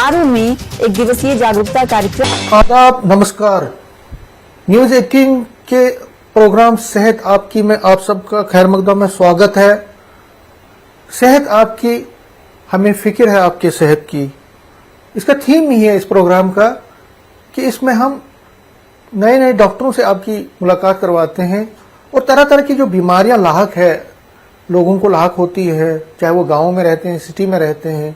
पारू में एक दिवसीय जागरूकता कार्यक्रम। आदाब, नमस्कार। न्यूज 18 के प्रोग्राम सेहत आपकी में आप सबका खैर मकदम में स्वागत है। सेहत आपकी, हमें फिक्र है आपके सेहत की। इसका थीम ही है इस प्रोग्राम का कि इसमें हम नए नए डॉक्टरों से आपकी मुलाकात करवाते हैं और तरह तरह की जो बीमारियां लाहक है, लोगों को लाहक होती है, चाहे वो गाँव में रहते हैं, सिटी में रहते हैं,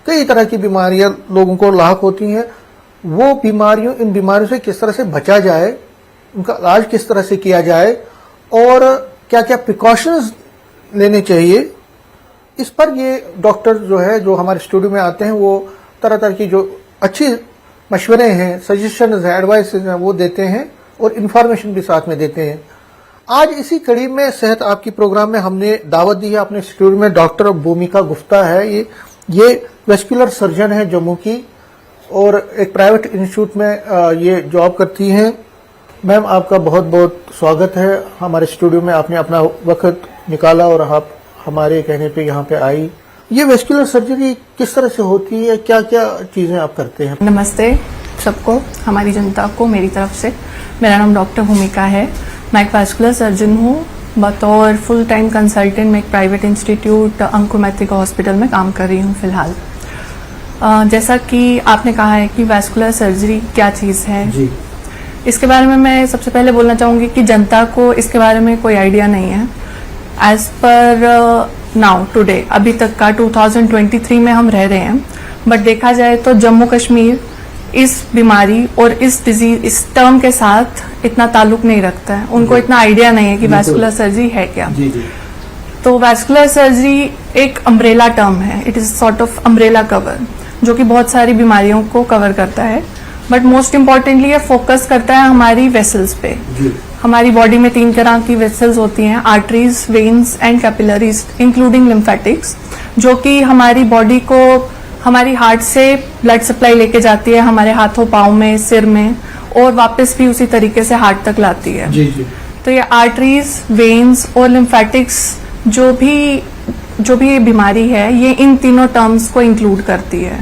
कई तरह की बीमारियां लोगों को लाहक होती हैं। वो इन बीमारियों से किस तरह से बचा जाए, उनका इलाज किस तरह से किया जाए और क्या क्या प्रिकॉशंस लेने चाहिए, इस पर ये डॉक्टर जो हमारे स्टूडियो में आते हैं वो तरह तरह की जो अच्छी मशवरे हैं, सजेशंस हैं, एडवाइस हैं, वो देते हैं और इन्फॉर्मेशन भी साथ में देते हैं। आज इसी कड़ी में सेहत आपकी प्रोग्राम में हमने दावत दी है अपने स्टूडियो में। डॉक्टर भूमिका गुप्ता है, ये वेस्कुलर सर्जन है जम्मू की और एक प्राइवेट इंस्टीट्यूट में ये जॉब करती हैं। मैम, आपका बहुत बहुत स्वागत है हमारे स्टूडियो में। आपने अपना वक्त निकाला और आप हमारे कहने पे यहाँ पे आई। ये वेस्कुलर सर्जरी किस तरह से होती है, क्या क्या चीजें आप करते हैं? नमस्ते सबको, हमारी जनता को मेरी तरफ से। मेरा नाम डॉक्टर भूमिका है। मैं एक वेस्कुलर सर्जन हूँ। बतौर फुल टाइम कंसल्टेंट में एक प्राइवेट इंस्टीट्यूट अंकुर मैत्रिका हॉस्पिटल में काम कर रही हूँ फिलहाल। जैसा कि आपने कहा है कि वेस्कुलर सर्जरी क्या चीज़ है जी, इसके बारे में मैं सबसे पहले बोलना चाहूँगी कि जनता को इसके बारे में कोई आइडिया नहीं है। एज पर नाउ टुडे, अभी तक का 2023 में हम रह रहे हैं, बट देखा जाए तो जम्मू कश्मीर इस बीमारी और इस डिजीज, इस टर्म के साथ इतना ताल्लुक नहीं रखता है। उनको इतना आइडिया नहीं है कि वेस्कुलर सर्जरी है क्या। जी जी। तो वेस्कुलर सर्जरी एक अम्ब्रेला टर्म है। It is sort of umbrella cover जो कि बहुत सारी बीमारियों को कवर करता है, बट मोस्ट इम्पॉर्टेंटली ये फोकस करता है हमारी वेसल्स पे। हमारी बॉडी में 3 तरह की वेसल्स होती हैं, arteries, veins and capillaries including lymphatics, जो कि हमारी बॉडी को हमारी हार्ट से ब्लड सप्लाई लेके जाती है हमारे हाथों, पाँव में, सिर में, और वापस भी उसी तरीके से हार्ट तक लाती है। जी जी। तो ये आर्टरीज, वेन्स और लिम्फेटिक्स जो भी बीमारी है, ये इन तीनों टर्म्स को इंक्लूड करती है।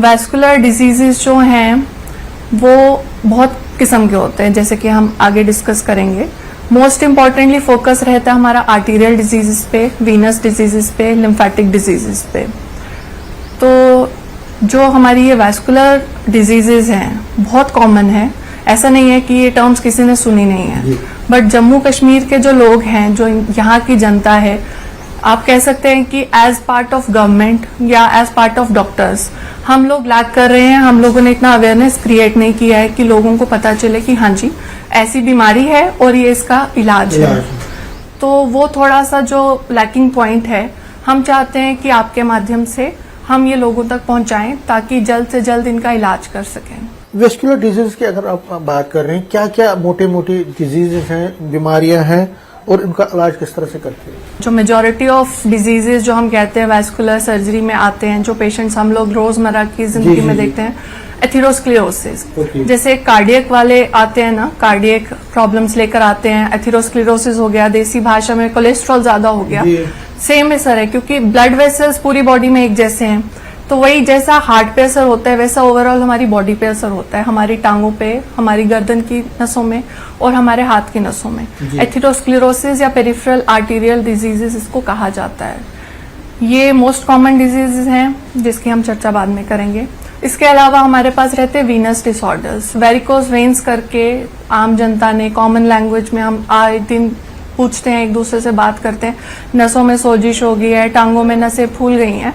वैस्कुलर डिजीजेस जो हैं वो बहुत किस्म के होते हैं, जैसे कि हम आगे डिस्कस करेंगे। मोस्ट इम्पॉर्टेंटली फोकस रहता है हमारा आर्टीरियल डिजीजेस पे, वीनस डिजीजेस पे, लिम्फेटिक डिजीजेस पे। तो जो हमारी ये वैस्कुलर डिजीजेज हैं बहुत कॉमन है, ऐसा नहीं है कि ये टर्म्स किसी ने सुनी नहीं है, बट जम्मू कश्मीर के जो लोग हैं, जो यहाँ की जनता है, आप कह सकते हैं कि एज पार्ट ऑफ गवर्नमेंट या एज पार्ट ऑफ डॉक्टर्स हम लोग लैक कर रहे हैं। हम लोगों ने इतना अवेयरनेस क्रिएट नहीं किया है कि लोगों को पता चले कि हाँ जी ऐसी बीमारी है और ये इसका इलाज है। तो वो थोड़ा सा जो लैकिंग पॉइंट है, हम चाहते हैं कि आपके माध्यम से हम ये लोगों तक पहुंचाएं ताकि जल्द से जल्द इनका इलाज कर सकें। वेस्कुलर डिजीज की अगर आप बात कर रहे हैं, क्या क्या मोटे मोटी डिजीजेस हैं, बीमारियां हैं और इनका इलाज किस तरह से करते हैं? जो मेजॉरिटी ऑफ डिजीजेस जो हम कहते हैं वेस्कुलर सर्जरी में आते हैं, जो पेशेंट्स हम लोग रोजमर्रा की जिंदगी में देखते हैं, एथेरोस्क्लेरोसिस। जैसे कार्डियक वाले आते हैं ना, कार्डियक प्रॉब्लम्स लेकर आते हैं, एथेरोस्क्लेरोसिस हो गया, देसी भाषा में कोलेस्ट्रॉल ज्यादा हो गया। सेम असर है क्योंकि ब्लड वेसल्स पूरी बॉडी में एक जैसे हैं, तो वही जैसा हार्ट पे असर होता है वैसा ओवरऑल हमारी बॉडी पे असर होता है, हमारी टांगों पे, हमारी गर्दन की नसों में और हमारे हाथ की नसों में। एथेरोस्क्लेरोसिस या पेरिफेरल आर्टीरियल डिजीजेस इसको कहा जाता है। ये मोस्ट कॉमन डिजीजेस हैं जिसकी हम चर्चा बाद में करेंगे। इसके अलावा हमारे पास रहते हैं वीनस डिसऑर्डर्स, वेरिकोज वेन्स करके आम जनता ने कॉमन लैंग्वेज में हम आए दिन पूछते हैं, एक दूसरे से बात करते हैं, नसों में सोजिश हो गई है, टांगों में नसें फूल गई हैं,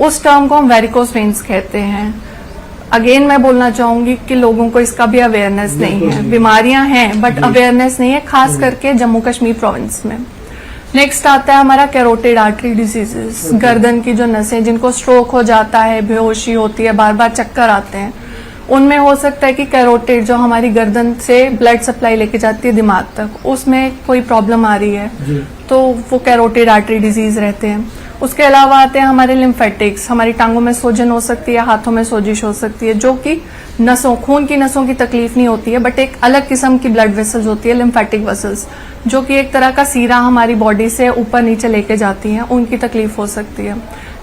उस टर्म को हम वेरिकोज वेन्स कहते हैं। अगेन मैं बोलना चाहूंगी कि लोगों को इसका भी अवेयरनेस नहीं है। बीमारियां हैं बट अवेयरनेस नहीं है, खास करके जम्मू कश्मीर प्रोविंस में। नेक्स्ट आता है हमारा कैरोटिड आर्टरी डिजीजेस, गर्दन की जो नसें, जिनको स्ट्रोक हो जाता है, बेहोशी होती है, बार बार चक्कर आते हैं, उनमें हो सकता है कि कैरोटिड जो हमारी गर्दन से ब्लड सप्लाई लेके जाती है दिमाग तक, उसमें कोई प्रॉब्लम आ रही है तो वो कैरोटिड आर्टरी डिजीज रहते हैं। उसके अलावा आते हैं हमारे लिम्फेटिक्स, हमारी टांगों में सूजन हो सकती है, हाथों में सोजिश हो सकती है, जो कि नसों, खून की नसों की तकलीफ नहीं होती है, बट एक अलग किस्म की ब्लड वेसल्स होती है, लिम्फेटिक वेसल्स, जो कि एक तरह का सीरा हमारी बॉडी से ऊपर नीचे लेके जाती हैं, उनकी तकलीफ हो सकती है।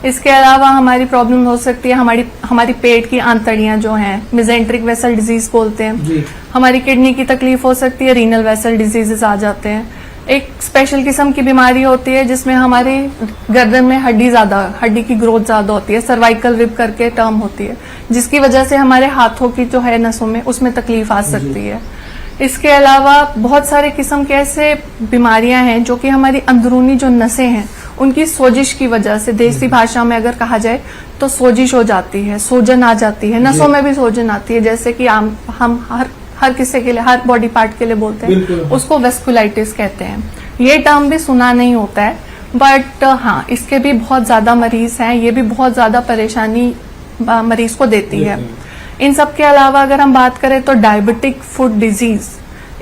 इसके अलावा हमारी प्रॉब्लम हो सकती है हमारी पेट की आंतड़ियां जो हैं, मिजेंट्रिक वेसल डिजीज बोलते हैं जी। हमारी किडनी की तकलीफ हो सकती है, रीनल वेसल डिजीजेस आ जाते हैं। एक स्पेशल किस्म की बीमारी होती है जिसमें हमारी गर्दन में हड्डी की ग्रोथ ज्यादा होती है, सर्वाइकल रिब करके टर्म होती है, जिसकी वजह से हमारे हाथों की जो है नसों में उसमें तकलीफ आ सकती है। इसके अलावा बहुत सारे किस्म के ऐसे बीमारियां हैं जो कि हमारी अंदरूनी जो नसें हैं उनकी सोजिश की वजह से, देसी भाषा में अगर कहा जाए तो सोजिश हो जाती है, सूजन आ जाती है, नसों में भी सूजन आती है, जैसे कि हम हर किसी के लिए, हर बॉडी पार्ट के लिए बोलते हैं, उसको वेस्कुलाइटिस कहते हैं। ये टर्म भी सुना नहीं होता है, बट हाँ, इसके भी बहुत ज्यादा मरीज हैं, ये भी बहुत ज्यादा परेशानी मरीज को देती है। इन सब के अलावा अगर हम बात करें तो डायबिटिक फुट डिजीज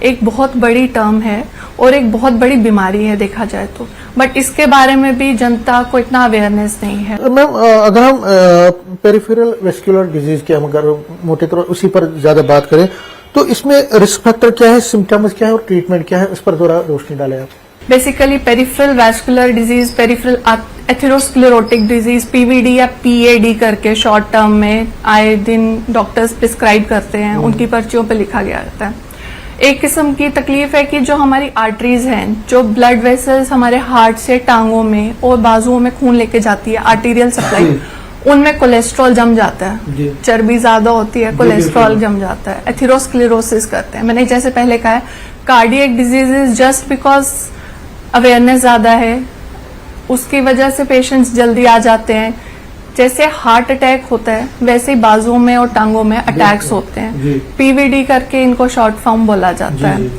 एक बहुत बड़ी टर्म है और एक बहुत बड़ी बीमारी है देखा जाए तो, बट इसके बारे में भी जनता को इतना अवेयरनेस नहीं है। मैम, अगर हम पेरिफेरल वेस्कुलर डिजीज के हम अगर मोटे तौर उसी पर ज्यादा बात करें तो इसमें रिस्क फैक्टर क्या है, सिम्टम्स क्या है और ट्रीटमेंट क्या है, उस पर थोड़ा रोशनी डालें आप। Basically peripheral vascular disease, peripheral atherosclerotic disease, PVD या पीएडी करके शॉर्ट टर्म में आए दिन डॉक्टर्स प्रिस्क्राइब करते हैं, उनकी पर्चियों पे लिखा गया रहता है। एक किस्म की तकलीफ है कि जो हमारी आर्टरीज हैं, जो ब्लड वेसल्स हमारे हार्ट से टांगों में और बाजुओं में खून लेके जाती है, आर्टीरियल सप्लाई, उनमें कोलेस्ट्रॉल जम जाता है, चर्बी ज्यादा होती है, कोलेस्ट्रॉल जम जाता है, एथेरोस्क्लेरोसिस करते हैं। मैंने जैसे पहले कहा है, cardiac diseases just because awareness ज्यादा है उसकी वजह से पेशेंट्स जल्दी आ जाते हैं। जैसे हार्ट अटैक होता है वैसे ही बाजुओं में और टांगों में अटैक्स होते हैं, पीवीडी करके इनको शॉर्ट फॉर्म बोला जाता है।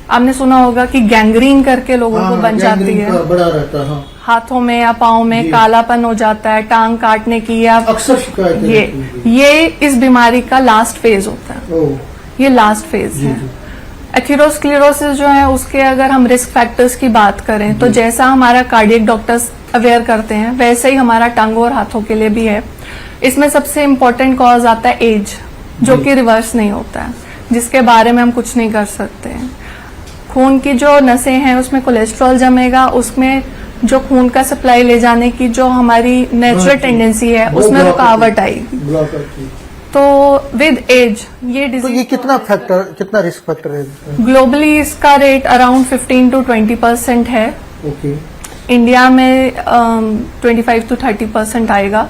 आपने सुना होगा कि गैंग्रीन करके लोगों को बन जाती है, बड़ा रहता है, हाथों में या पाँव में कालापन हो जाता है, टांग काटने की या अक्सर शिकायत ये इस बीमारी का लास्ट फेज होता है, ये लास्ट फेज है। एथेरोस्क्लेरोसिस जो है उसके अगर हम रिस्क फैक्टर्स की बात करें तो जैसा हमारा कार्डियक डॉक्टर्स अवेयर करते हैं वैसे ही हमारा टांगों और हाथों के लिए भी है। इसमें सबसे इम्पोर्टेंट कॉज आता है एज, जो कि रिवर्स नहीं होता है, जिसके बारे में हम कुछ नहीं कर सकते हैं। खून की जो नसें हैं उसमें कोलेस्ट्रॉल जमेगा, उसमें जो खून का सप्लाई ले जाने की जो हमारी नेचुरल टेंडेंसी है उसमें रुकावट आएगी। तो विद एज ये डिजीज, तो ये कितना रिस्क फैक्टर है? ग्लोबली इसका रेट अराउंड 15 to 20% है। ओके। इंडिया में 25 to 30% आएगा।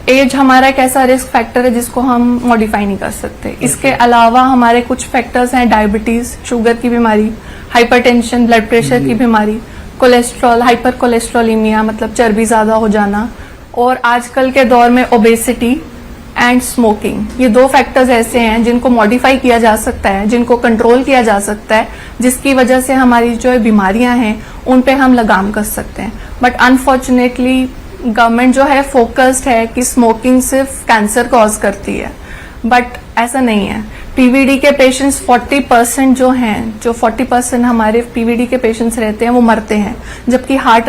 एज हमारा एक ऐसा रिस्क फैक्टर है जिसको हम मॉडिफाई नहीं कर सकते। इसके अलावा हमारे कुछ फैक्टर्स हैं, डायबिटीज, शुगर की बीमारी, हाइपरटेंशन, ब्लड प्रेशर की बीमारी, कोलेस्ट्रॉल, हाइपर कोलेस्ट्रोलीमिया मतलब चर्बी ज्यादा हो जाना, और आजकल के दौर में ओबेसिटी एंड स्मोकिंग। ये दो फैक्टर्स ऐसे हैं जिनको मॉडिफाई किया जा सकता है, जिनको कंट्रोल किया जा सकता है, जिसकी वजह से हमारी जो बीमारियां हैं उन पे हम लगाम कर सकते हैं। बट अनफॉर्चुनेटली गवर्नमेंट जो है फोकस्ड है कि स्मोकिंग सिर्फ कैंसर कॉज करती है, बट ऐसा नहीं है। पीवीडी के पेशेंट्स 40% जो हैं, जो 40% हमारे पीवीडी के पेशेंट्स रहते हैं वो मरते हैं, जबकि हार्ट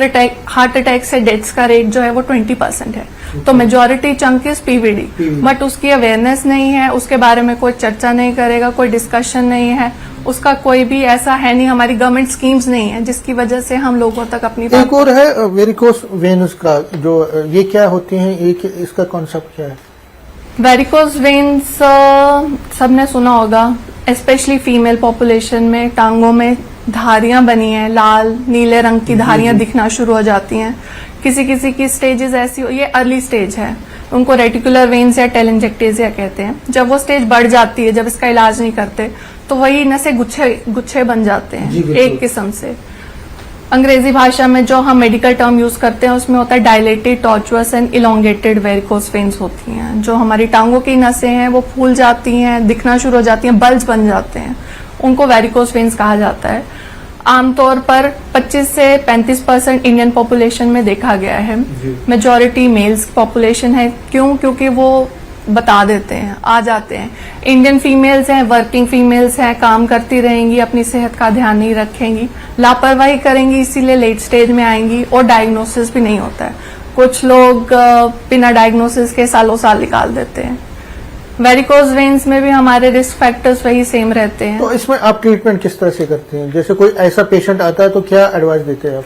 अटैक से डेथ्स का रेट जो है वो 20% है। तो majority chunk is PVD, but उसकी अवेयरनेस नहीं है, उसके बारे में कोई चर्चा नहीं करेगा, कोई डिस्कशन नहीं है, उसका कोई भी ऐसा है नहीं, हमारी गवर्नमेंट स्कीम्स नहीं है जिसकी वजह से हम लोगों तक अपनी एक और है वेरिकोस वेन्स का, जो ये क्या होती है, इसका कॉन्सेप्ट क्या है? वेरिकोस वेन्स सबने सुना होगा, स्पेशली फीमेल पॉपुलेशन में टांगों में धारियां बनी हैं, लाल नीले रंग की धारियां दिखना शुरू हो जाती हैं। किसी किसी की स्टेजेस ऐसी, ये अर्ली स्टेज है, उनको रेटिकुलर वेन्स या टेलेंजेक्टेसिया कहते हैं। जब वो स्टेज बढ़ जाती है, जब इसका इलाज नहीं करते तो वही नसें गुच्छे बन जाते हैं एक किस्म से। अंग्रेजी भाषा में जो हम मेडिकल टर्म यूज करते हैं उसमें होता है dilated, tortuous and elongated varicose veins होती हैं। जो हमारी टांगों की नसें हैं वो फूल जाती हैं, दिखना शुरू हो जाती हैं, बल्ज बन जाते हैं, उनको वेरिकोस वेन्स कहा जाता है। आमतौर पर 25 से 35% इंडियन पॉपुलेशन में देखा गया है। मेजॉरिटी मेल्स पॉपुलेशन है। क्यों? क्योंकि वो बता देते हैं, आ जाते हैं। इंडियन फीमेल्स हैं, वर्किंग फीमेल्स हैं, काम करती रहेंगी, अपनी सेहत का ध्यान नहीं रखेंगी, लापरवाही करेंगी, इसीलिए लेट स्टेज में आएंगी और डायग्नोसिस भी नहीं होता है। कुछ लोग बिना डायग्नोसिस के सालों साल निकाल देते हैं। वेरिकोस वेन्स में भी हमारे रिस्क फैक्टर्स वही सेम रहते हैं। तो इसमें आप ट्रीटमेंट किस तरह से करते हैं? जैसे कोई ऐसा पेशेंट आता है तो क्या एडवाइस देते हैं आप?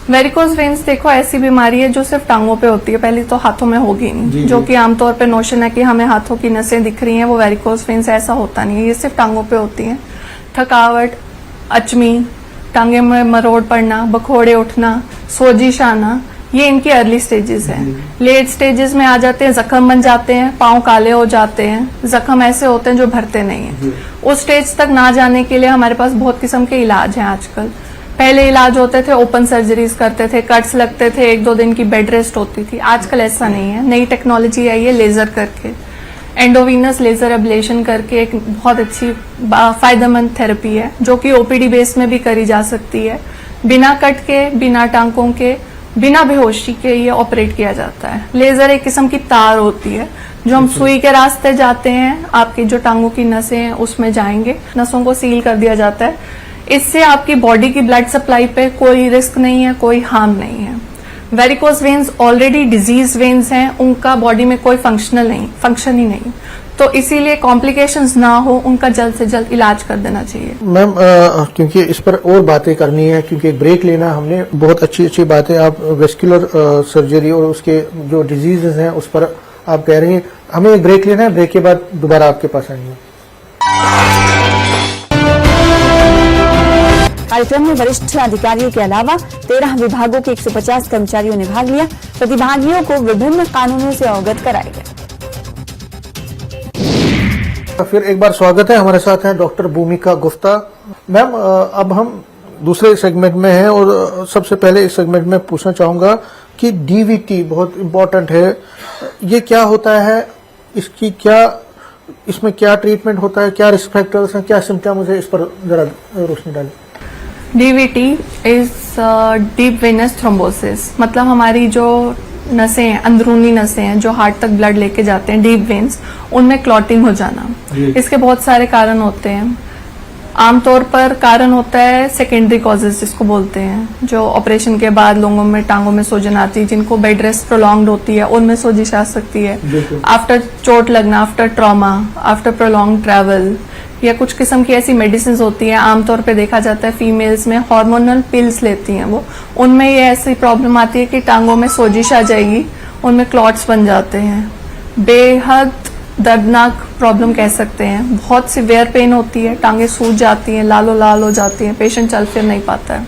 वेरिकोज वेन्स देखो ऐसी बीमारी है जो सिर्फ टांगों पे होती है, पहले तो हाथों में होगी नहीं, जो कि आमतौर पे नोशन है कि हमें हाथों की नसें दिख रही हैं, वो वेरिकोज वेन्स ऐसा होता नहीं है, ये सिर्फ टांगों पे होती है। थकावट, अचमी, टांगे में मरोड़ पड़ना, बखोड़े उठना, सोजिश आना, ये इनकी अर्ली स्टेजेस है। लेट स्टेजेस में आ जाते हैं, जख्म बन जाते हैं, पांव काले हो जाते हैं, जख्म ऐसे होते हैं जो भरते नहीं है। उस स्टेज तक ना जाने के लिए हमारे पास बहुत किस्म के इलाज हैं आजकल। पहले इलाज होते थे, ओपन सर्जरीज करते थे, कट्स लगते थे, 1-2 दिन की बेड रेस्ट होती थी। आजकल ऐसा नहीं है, नई टेक्नोलॉजी आई है लेजर करके, एंडोवीनस लेजर एब्लेशन करके एक बहुत अच्छी फायदेमंद थेरेपी है जो कि ओपीडी बेस में भी करी जा सकती है। बिना कट के, बिना टांकों के, बिना बेहोशी के ये ऑपरेट किया जाता है। लेजर एक किस्म की तार होती है जो हम सुई के रास्ते जाते हैं, आपकी जो टांगों की नसें हैं उसमें जाएंगे, नसों को सील कर दिया जाता है। इससे आपकी बॉडी की ब्लड सप्लाई पे कोई रिस्क नहीं है, कोई हार्म नहीं है। Varicose veins already disease veins हैं, उनका बॉडी में कोई फंक्शन ही नहीं, तो इसीलिए कॉम्प्लिकेशंस ना हो, उनका जल्द से जल्द इलाज कर देना चाहिए। मैम क्योंकि इस पर और बातें करनी है, क्योंकि एक ब्रेक लेना हमने, बहुत अच्छी बातें आप वेस्कुलर सर्जरी और उसके जो डिजीजेस हैं उस पर आप कह रही हैं। हमें एक ब्रेक लेना है, ब्रेक के बाद दोबारा आपके पास आएंगे। कार्यक्रम में वरिष्ठ अधिकारियों के अलावा 13 विभागों के 150 कर्मचारियों ने भाग लिया। प्रतिभागियों को विभिन्न कानूनों से अवगत कराया गया। फिर एक बार स्वागत है, हमारे साथ हैं डॉक्टर भूमिका गुप्ता। मैम अब हम दूसरे सेगमेंट में हैं और सबसे पहले इस सेगमेंट में पूछना चाहूंगा कि डीवीटी बहुत इम्पोर्टेंट है, ये क्या होता है, इसमें क्या ट्रीटमेंट होता है, क्या रिस्क फैक्टर्स हैं, क्या सिम्टम्स है, इस पर जरा रोशनी डालें। DVT is deep venous thrombosis, मतलब हमारी जो नसें हैं, अंदरूनी नसें हैं जो हार्ट तक ब्लड लेके जाते हैं, डीप वेन्स, उनमें क्लॉटिंग हो जाना। इसके बहुत सारे कारण होते हैं। आमतौर पर कारण होता है सेकेंडरी कॉजेज जिसको बोलते हैं, जो ऑपरेशन के बाद लोगों में टांगों में सूजन आती है, जिनको बेड रेस्ट प्रोलॉन्ग्ड होती है, उनमें सोजिश आ सकती है। आफ्टर चोट लगना, after trauma, after prolong travel, या कुछ किस्म की ऐसी मेडिसिन होती है, आमतौर पे देखा जाता है फीमेल्स में हार्मोनल पिल्स लेती हैं वो, उनमें ये ऐसी प्रॉब्लम आती है कि टांगों में सोजिश आ जाएगी, उनमें क्लॉट्स बन जाते हैं। बेहद दर्दनाक प्रॉब्लम कह सकते हैं, बहुत सिवियर पेन होती है, टांगे सूज जाती हैं, लालो लाल हो जाती हैं, पेशेंट चल फिर नहीं पाता है।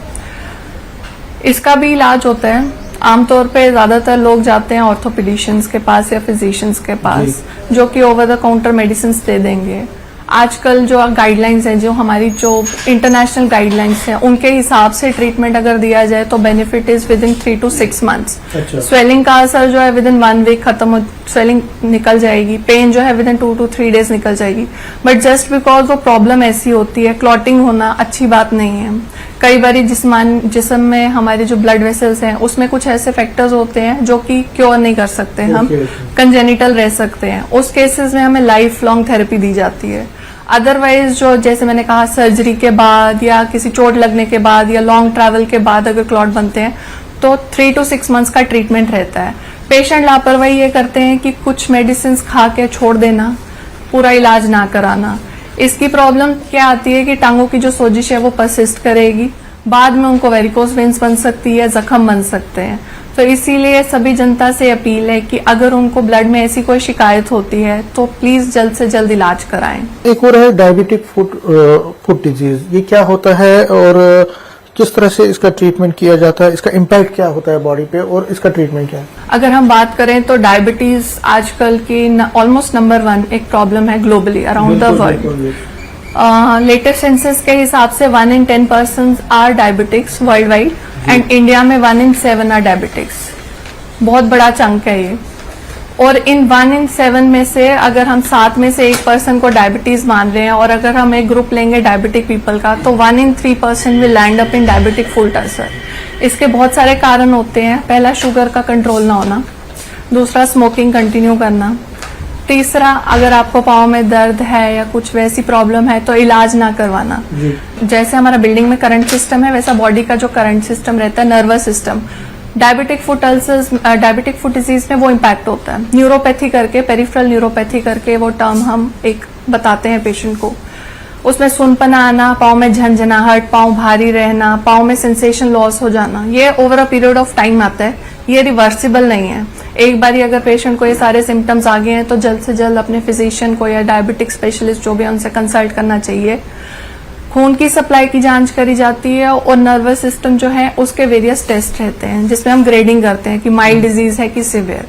इसका भी इलाज होता है। आमतौर पे ज्यादातर लोग जाते हैं ऑर्थोपेडिशियंस के पास या फिजिशियंस के पास, जो कि ओवर द काउंटर मेडिसिन दे देंगे। आजकल जो गाइडलाइंस हैं, जो हमारी जो इंटरनेशनल गाइडलाइंस हैं, उनके हिसाब से ट्रीटमेंट अगर दिया जाए तो benefit is with in 3 to 6 months। Swelling का असर जो है विद इन 1 week खत्म हो, स्वेलिंग निकल जाएगी, पेन जो है विद इन 2 to 3 days निकल जाएगी। बट जस्ट बिकॉज वो प्रॉब्लम ऐसी होती है, क्लॉटिंग होना अच्छी बात नहीं है। कई बार जिस्म में हमारे जो ब्लड वेसल्स हैं उसमें कुछ ऐसे फैक्टर्स होते हैं जो कि क्योर नहीं कर सकते, हम कंजेनिटल रह सकते हैं। उस केसेस में हमें लाइफ लॉन्ग थेरेपी दी जाती है। अदरवाइज जो जैसे मैंने कहा सर्जरी के बाद या किसी चोट लगने के बाद या लॉन्ग ट्रैवल के बाद अगर क्लॉट बनते हैं तो 3 to 6 months का ट्रीटमेंट रहता है। पेशेंट लापरवाही ये करते हैं कि कुछ मेडिसिन खा के छोड़ देना, पूरा इलाज ना कराना। इसकी प्रॉब्लम क्या आती है कि टांगों की जो सोजिश है वो परसिस्ट करेगी, बाद में उनको वेरिकोज वेन्स बन सकती है, जख्म बन सकते हैं। तो इसीलिए सभी जनता से अपील है कि अगर उनको ब्लड में ऐसी कोई शिकायत होती है तो प्लीज जल्द से जल्द इलाज कराएं। एक और है डायबिटिक फुट डिजीज, ये क्या होता है और किस तरह से इसका ट्रीटमेंट किया जाता है, इसका इम्पैक्ट क्या होता है बॉडी पे और इसका ट्रीटमेंट क्या है? अगर हम बात करें तो डायबिटीज आजकल की ऑलमोस्ट नंबर 1 एक प्रॉब्लम है globally around the world. Latest census के हिसाब से 1 in 10 persons are diabetics world wide and India में 1 in 7 आर डायबिटिक्स। बहुत बड़ा चंक है ये। और इन 1 in 7 में से अगर हम 7 में से 1 पर्सन को डायबिटीज मान रहे हैं और अगर हम एक ग्रुप लेंगे डायबिटिक पीपल का तो 1 in 3 person will land up in diabetic foot ulcer. इसके बहुत सारे कारण होते हैं। पहला शुगर का कंट्रोल ना होना, दूसरा स्मोकिंग कंटिन्यू करना, तीसरा अगर आपको पाँव में दर्द है या कुछ वैसी प्रॉब्लम है तो इलाज ना करवाना। जैसे हमारा बिल्डिंग में करंट सिस्टम है वैसा बॉडी का जो करंट सिस्टम रहता है, nervous system, diabetic foot ulcers, diabetic foot disease में वो इम्पैक्ट होता है। न्यूरोपैथी करके, पेरिफेरल न्यूरोपैथी करके वो टर्म हम एक बताते हैं पेशेंट को। उसमें सुनपना आना, पाँव में झंझनाहट, पाँव भारी रहना, पाँव में सेंसेशन लॉस हो जाना, ये over a period of time आता है, ये रिवर्सिबल नहीं है। एक बार अगर पेशेंट को ये सारे सिम्टम्स आ गए हैं तो जल्द से जल्द अपने फिजिशियन को या डायबिटिक स्पेशलिस्ट जो भी है उनसे कंसल्ट करना चाहिए। खून की सप्लाई की जांच करी जाती है और नर्वस सिस्टम जो है उसके वेरियस टेस्ट रहते हैं जिसमें हम ग्रेडिंग करते हैं कि माइल्ड डिजीज है कि सिवियर।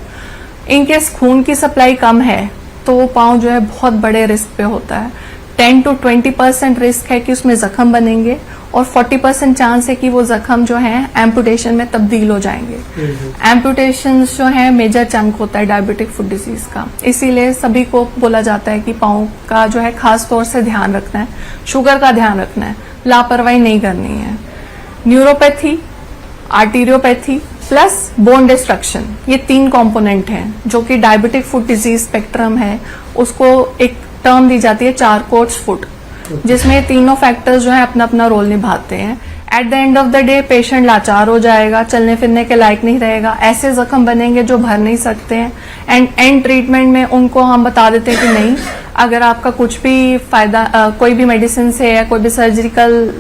इनकेस खून की सप्लाई कम है तो वो पाँव जो है बहुत बड़े रिस्क पे होता है। 10 to 20% रिस्क है कि उसमें जख्म बनेंगे और 40% चांस है कि वो जख्म जो है एम्पुटेशन में तब्दील हो जाएंगे। एम्पुटेशन जो है मेजर चंक होता है डायबिटिक फुट डिजीज का, इसीलिए सभी को बोला जाता है कि पाँव का जो है खास तौर से ध्यान रखना है, शुगर का ध्यान रखना है, लापरवाही नहीं करनी है। न्यूरोपैथी, आर्टीरियोपैथी प्लस बोन डिस्ट्रक्शन, ये 3 कंपोनेंट हैं जो कि डायबिटिक फुट डिजीज स्पेक्ट्रम है उसको एक टर्म दी जाती है 4 कोर्स फुट, जिसमें तीनों फैक्टर्स जो है अपना अपना रोल निभाते हैं। At the end of the day patient लाचार हो जाएगा, चलने फिरने के लायक नहीं रहेगा, ऐसे जख्म बनेंगे जो भर नहीं सकते हैं। एंड एंड ट्रीटमेंट में उनको हम बता देते हैं कि नहीं, अगर आपका कुछ भी फायदा कोई भी मेडिसिन से या कोई भी सर्जिकल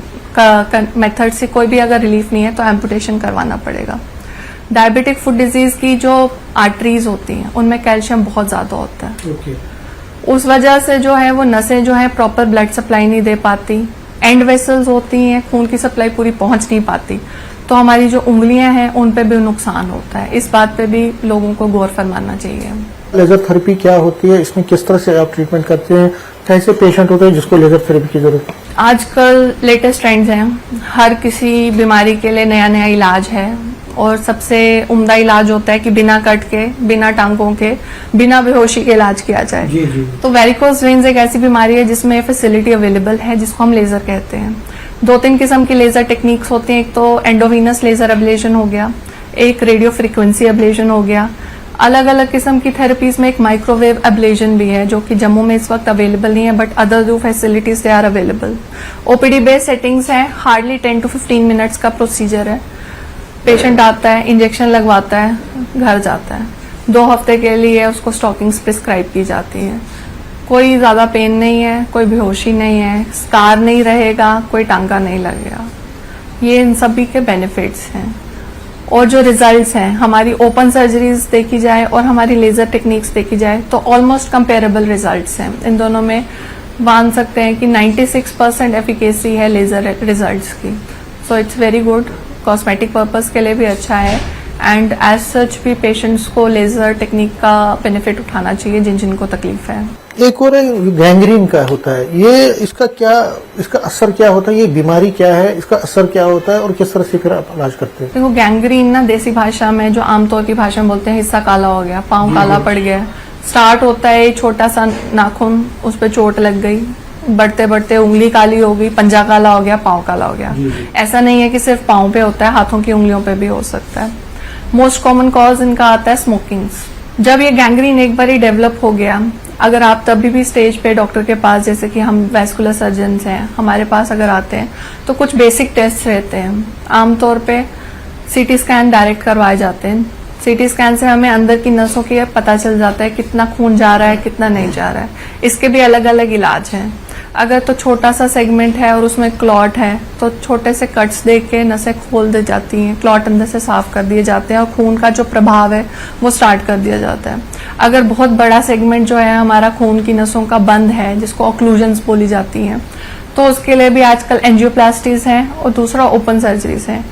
मेथड से कोई भी अगर रिलीफ नहीं है तो एम्पुटेशन करवाना पड़ेगा। डायबिटिक फुट डिजीज की जो आर्टरीज होती हैं उनमें कैल्शियम बहुत ज्यादा होता है। उस वजह से जो है वो नसें जो है प्रॉपर ब्लड सप्लाई नहीं दे पाती, एंड वेसल्स होती हैं, खून की सप्लाई पूरी पहुंच नहीं पाती, तो हमारी जो उंगलियां हैं उन पे भी नुकसान होता है। इस बात पे भी लोगों को गौर फरमाना चाहिए। लेजर थेरेपी क्या होती है, इसमें किस तरह से आप ट्रीटमेंट करते हैं, कैसे पेशेंट होते हैं जिसको लेजर थेरेपी की जरूरत है? आजकल लेटेस्ट ट्रेंड्स हैं, हर किसी बीमारी के लिए नया नया इलाज है और सबसे उम्दा इलाज होता है कि बिना कट के, बिना टांगों के, बिना बेहोशी के इलाज किया जाए। जी जी। तो वेरिकोज वेन्स एक ऐसी बीमारी है जिसमें फैसिलिटी अवेलेबल है जिसको हम लेजर कहते हैं। 2-3 किस्म की लेजर टेक्निक्स होती हैं, एक तो एंडोवीनस लेजर एब्लेशन हो गया, एक रेडियो फ्रीक्वेंसी एब्लेशन हो गया। अलग अलग किस्म की थेरेपीज में एक माइक्रोवेव एब्लेशन भी है जो कि जम्मू में इस वक्त अवेलेबल नहीं है, बट अदर दो facilities they are available. OPD based settings है, हार्डली 10 to 15 मिनट्स का प्रोसीजर है। पेशेंट आता है, इंजेक्शन लगवाता है, घर जाता है। 2 हफ्ते के लिए उसको स्टॉकिंग्स प्रिस्क्राइब की जाती है। कोई ज्यादा पेन नहीं है, कोई बेहोशी नहीं है, स्कार नहीं रहेगा, कोई टांका नहीं लगेगा। ये इन सभी के बेनिफिट्स हैं। और जो रिजल्ट्स हैं, हमारी ओपन सर्जरीज देखी जाए और हमारी लेजर टेक्निक्स देखी जाए तो ऑलमोस्ट कंपेरेबल रिजल्ट्स हैं। इन दोनों में मान सकते हैं कि 96% एफिकेसी है लेजर रिजल्ट्स की। So it's very good, cosmetic purpose के लिए भी अच्छा है एंड एज सच भी पेशेंट्स को लेजर टेक्निक का बेनिफिट उठाना चाहिए जिनको तकलीफ है। एक और गैंग्रीन का होता है, ये इसका असर क्या होता है, ये बीमारी क्या है, इसका असर क्या होता है और किस तरह से फिर आप इलाज करते हैं? देखो, गैंग्रीन ना देसी भाषा में जो आमतौर की भाषा में बोलते हैं हिस्सा काला हो गया, पाँव काला पड़ गया। स्टार्ट होता है एक छोटा सा नाखून, उस पर चोट लग गई, बढ़ते बढ़ते उंगली काली हो गई, पंजा काला हो गया, पाँव काला हो गया। ऐसा नहीं है कि सिर्फ पाँव पे होता है, हाथों की उंगलियों पे भी हो सकता है। मोस्ट कॉमन कॉज इनका आता है स्मोकिंग्स। जब ये गैंग्रीन एक बार ही डेवलप हो गया, अगर आप तभी भी स्टेज पे डॉक्टर के पास, जैसे कि हम वैस्कुलर सर्जन्स हैं, हमारे पास अगर आते हैं तो कुछ बेसिक टेस्ट रहते हैं। आमतौर पे सीटी स्कैन डायरेक्ट करवाए जाते हैं। सीटी स्कैन से हमें अंदर की नसों की पता चल जाता है कितना खून जा रहा है, कितना नहीं जा रहा है। इसके भी अलग अलग इलाज हैं। अगर तो छोटा सा सेगमेंट है और उसमें क्लॉट है तो छोटे से कट्स दे के नसें खोल दी जाती हैं, क्लॉट अंदर से साफ कर दिए जाते हैं और खून का जो प्रभाव है वो स्टार्ट कर दिया जाता है। अगर बहुत बड़ा सेगमेंट जो है हमारा खून की नसों का बंद है, जिसको ऑक्लूजन्स बोली जाती हैं, तो उसके लिए भी आजकल एंजियोप्लास्टीज हैं और दूसरा ओपन सर्जरीज हैं।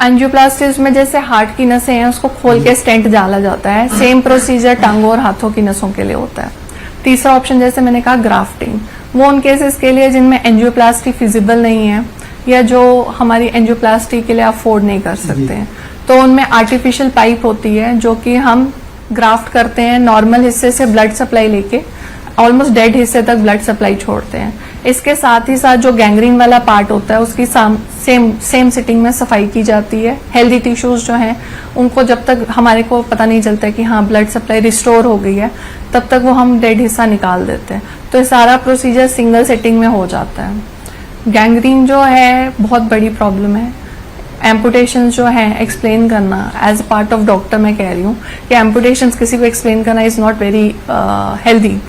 एंजियोप्लास्टीज में जैसे हार्ट की नसें हैं उसको खोल के स्टेंट डाला जाता है, सेम प्रोसीजर टांगों और हाथों की नसों के लिए होता है। तीसरा ऑप्शन जैसे मैंने कहा ग्राफ्टिंग, वो उन केसेस के लिए जिनमें एंजियोप्लास्टी फिजिबल नहीं है या जो हमारी एंजियोप्लास्टी के लिए अफोर्ड नहीं कर सकते हैं, तो उनमें आर्टिफिशियल पाइप होती है जो कि हम ग्राफ्ट करते हैं, नॉर्मल हिस्से से ब्लड सप्लाई लेके ऑलमोस्ट डेड हिस्से तक ब्लड सप्लाई छोड़ते हैं। इसके साथ ही साथ जो गैंग्रीन वाला पार्ट होता है उसकी सेम सिटिंग में सफाई की जाती है। हेल्दी टिश्यूज जो हैं उनको जब तक हमारे को पता नहीं चलता है कि हाँ ब्लड सप्लाई रिस्टोर हो गई है, तब तक वो हम डेड हिस्सा निकाल देते हैं। तो ये सारा प्रोसीजर सिंगल सेटिंग में हो जाता है। गैंग्रीन जो है बहुत बड़ी प्रॉब्लम है। एम्पुटेशन जो है एक्सप्लेन करना एज पार्ट ऑफ डॉक्टर मैं कह रही हूँ कि एम्पुटेशन किसी को एक्सप्लेन करना इज नॉट वेरी हेल्दी।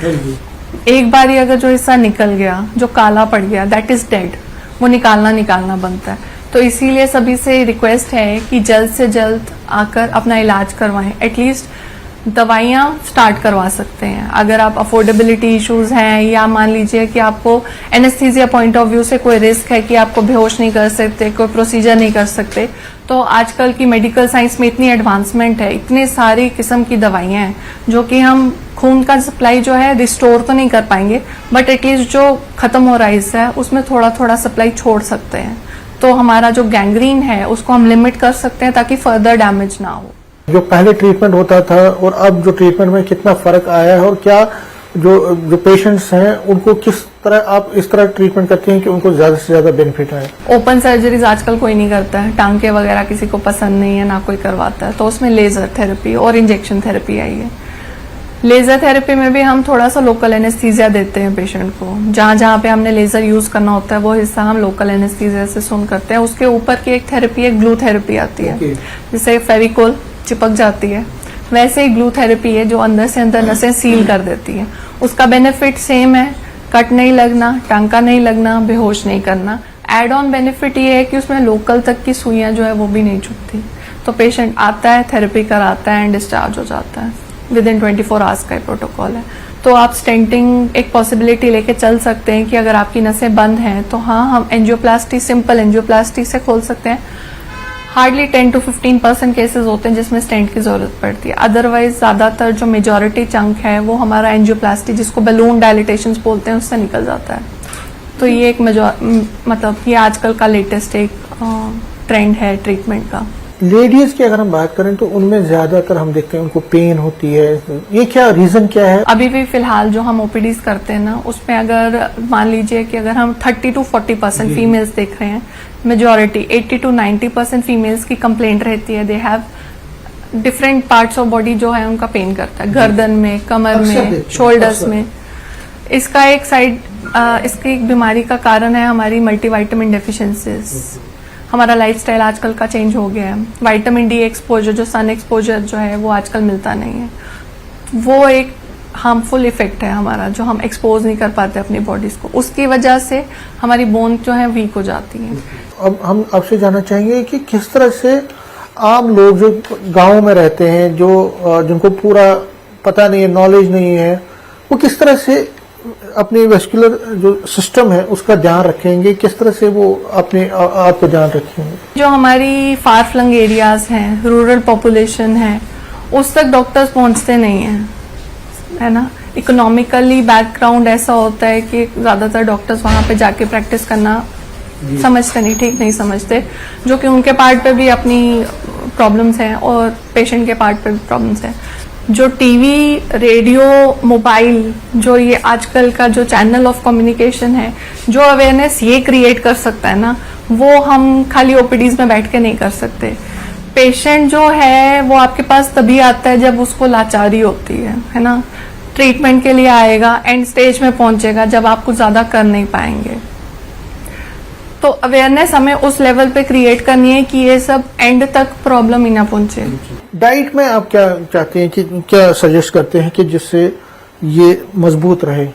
एक बार ही अगर जो हिस्सा निकल गया, जो काला पड़ गया, दैट इज डेड, वो निकालना बनता है। तो इसीलिए सभी से रिक्वेस्ट है कि जल्द से जल्द आकर अपना इलाज करवाएं। एटलीस्ट दवाइयाँ स्टार्ट करवा सकते हैं। अगर आप अफोर्डेबिलिटी इश्यूज हैं या मान लीजिए कि आपको एनेस्थीसिया पॉइंट ऑफ व्यू से कोई रिस्क है कि आपको बेहोश नहीं कर सकते, कोई प्रोसीजर नहीं कर सकते, तो आजकल की मेडिकल साइंस में इतनी एडवांसमेंट है, इतने सारी किस्म की दवाइयाँ हैं जो कि हम खून का सप्लाई जो है रिस्टोर तो नहीं कर पाएंगे, बट एटलीस्ट जो खत्म हो रहा है हिस्सा है उसमें थोड़ा थोड़ा सप्लाई छोड़ सकते हैं। तो हमारा जो गैंग्रीन है उसको हम लिमिट कर सकते हैं ताकि फर्दर डैमेज ना हो। जो पहले ट्रीटमेंट होता था और अब जो ट्रीटमेंट में कितना फर्क आया है, और क्या जो पेशेंट्स हैं उनको किस तरह आप इस तरह ट्रीटमेंट करते हैं कि उनको ज्यादा से ज्यादा बेनिफिट आए? ओपन सर्जरीज आजकल कोई नहीं करता है, टांके वगैरह किसी को पसंद नहीं है, ना कोई करवाता है, तो उसमें लेजर थेरेपी और इंजेक्शन थेरेपी आई है। लेजर थेरेपी में भी हम थोड़ा सा लोकल एनेस्थीसिया देते हैं पेशेंट को। जहाँ जहाँ पे हमने लेजर यूज करना होता है वो हिस्सा हम लोकल एनेस्थीसिया से सुन करते हैं। उसके ऊपर की एक थेरेपी है, ग्लू थेरेपी आती है, जिससे फेविकोल चिपक जाती है, वैसे ही ग्लू थेरेपी है जो अंदर से अंदर नसें सील कर देती है। उसका बेनिफिट सेम है, कट नहीं लगना, टांका नहीं लगना, बेहोश नहीं करना। एड ऑन बेनिफिट ये है कि उसमें लोकल तक की सुइयां जो है वो भी नहीं चुभती। तो पेशेंट आता है, थेरेपी कराता है एंड डिस्चार्ज हो जाता है। विद इन 24 आवर्स का प्रोटोकॉल है। तो आप स्टेंटिंग एक पॉसिबिलिटी लेके चल सकते हैं कि अगर आपकी नसें बंद हैं तो हाँ, हम एंजियोप्लास्टी, सिंपल एंजियोप्लास्टी से खोल सकते हैं। हार्डली 10 to 15% केसेस होते हैं जिसमें स्टेंट की जरूरत पड़ती है। अदरवाइज ज्यादातर जो मेजॉरिटी चंक है वो हमारा एंजियोप्लास्टी, जिसको बलून डायलिटेशन बोलते हैं, उससे निकल जाता है। तो ये एक मतलब ये आजकल का लेटेस्ट एक ट्रेंड है ट्रीटमेंट का। लेडीज की अगर हम बात करें तो उनमें ज्यादातर हम देखते हैं उनको पेन होती है, ये क्या रीजन क्या है? अभी भी फिलहाल जो हम ओपीडीज करते हैं ना, उसमें अगर मान लीजिए कि अगर हम 30 to 40% फीमेल्स देख रहे हैं, मेजॉरिटी 80 to 90% फीमेल्स की कंप्लेंट रहती है। They have different parts of body जो है उनका पेन करता है, गर्दन में, कमर में, शोल्डर्स में। इसका एक इसकी एक बीमारी का कारण है हमारी मल्टीविटामिन डेफिशिएंसीज। हमारा लाइफस्टाइल आजकल का चेंज हो गया है। विटामिन डी एक्सपोजर, जो सन एक्सपोजर जो है वो आजकल मिलता नहीं है, वो एक हार्मफुल इफेक्ट है हमारा, जो हम एक्सपोज नहीं कर पाते अपनी बॉडीज को। उसकी वजह से हमारी बोन जो है वीक हो जाती है। अब हम आपसे जानना चाहेंगे कि किस तरह से आम लोग जो गांव में रहते हैं, जो जिनको पूरा पता नहीं है, नॉलेज नहीं है, वो किस तरह से अपने वेस्कुलर जो सिस्टम है उसका ध्यान रखेंगे, किस तरह से वो अपने आप को ध्यान रखेंगे? जो हमारी फार फ्लंग एरियाज हैं, रूरल पॉपुलेशन है, उस तक डॉक्टर्स पहुंचते नहीं हैं, है ना। इकोनॉमिकली बैकग्राउंड ऐसा होता है कि ज्यादातर डॉक्टर्स वहां पे जाके प्रैक्टिस करना समझते नहीं, ठीक नहीं समझते, जो कि उनके पार्ट पे भी अपनी प्रॉब्लम्स हैं और पेशेंट के पार्ट पे भी प्रॉब्लम्स हैं। जो टीवी, रेडियो, मोबाइल, जो ये आजकल का जो चैनल ऑफ कम्युनिकेशन है, जो अवेयरनेस ये क्रिएट कर सकता है ना, वो हम खाली ओपीडीज में बैठ के नहीं कर सकते। पेशेंट जो है वो आपके पास तभी आता है जब उसको लाचारी होती है ना। ट्रीटमेंट के लिए आएगा, एंड स्टेज में पहुंचेगा जब आप कुछ ज्यादा कर नहीं पाएंगे। तो अवेयरनेस हमें उस लेवल पे क्रिएट करनी है कि ये सब एंड तक प्रॉब्लम ही ना पहुंचे। डाइट में आप क्या चाहते हैं कि क्या सजेस्ट करते हैं कि जिससे ये मजबूत रहे?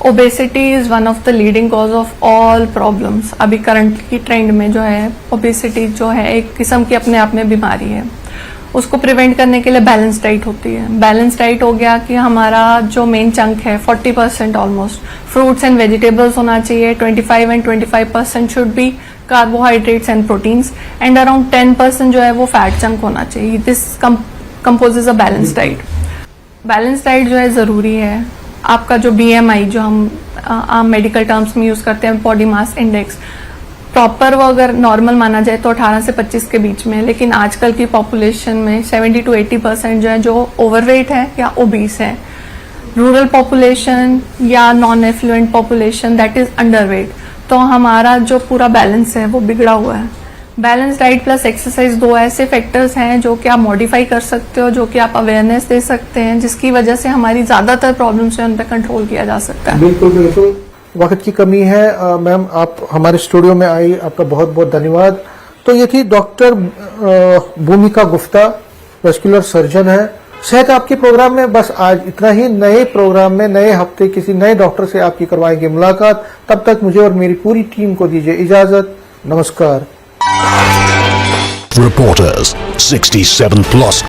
Obesity is one of the leading cause of all problems. अभी करंट की ट्रेंड में जो है ओबेसिटी जो है एक किस्म की अपने आप में बीमारी है। उसको प्रिवेंट करने के लिए बैलेंस डाइट होती है। बैलेंस डाइट हो गया कि हमारा जो मेन चंक है 40% ऑलमोस्ट फ्रूट्स एंड वेजिटेबल्स होना चाहिए, 25 and 25% should be carbohydrates and proteins, and around 10% जो है वो फैट चंक होना चाहिए। This composes a balance diet. Balance diet जो है जरूरी है। आपका जो BMI जो हम आम मेडिकल टर्म्स में यूज करते हैं, बॉडी मास इंडेक्स, प्रॉपर वो अगर नॉर्मल माना जाए तो 18 से 25 के बीच में, लेकिन आजकल की पॉपुलेशन में 70 to 80% जो है जो ओवरवेट है या ओबीस है। रूरल पॉपुलेशन या non affluent population that is underweight. तो हमारा जो पूरा बैलेंस है वो बिगड़ा हुआ है। बैलेंस डाइट प्लस एक्सरसाइज दो ऐसे फैक्टर्स हैं जो कि आप मॉडिफाई कर सकते हो, जो कि आप अवेयरनेस दे सकते हैं, जिसकी वजह से हमारी ज्यादातर प्रॉब्लम्स उन पर कंट्रोल किया जा सकता है। बिल्कुल बिल्कुल। वक्त की कमी है मैम, आप हमारे स्टूडियो में आई, आपका बहुत बहुत धन्यवाद। तो ये थी डॉक्टर भूमिका गुप्ता, वेस्कुलर सर्जन है सेहत आपके प्रोग्राम में बस आज इतना ही। नए प्रोग्राम में नए हफ्ते किसी नए डॉक्टर से आपकी करवाएंगे मुलाकात। तब तक मुझे और मेरी पूरी टीम को दीजिए इजाजत। नमस्कार। Reporters 67 plus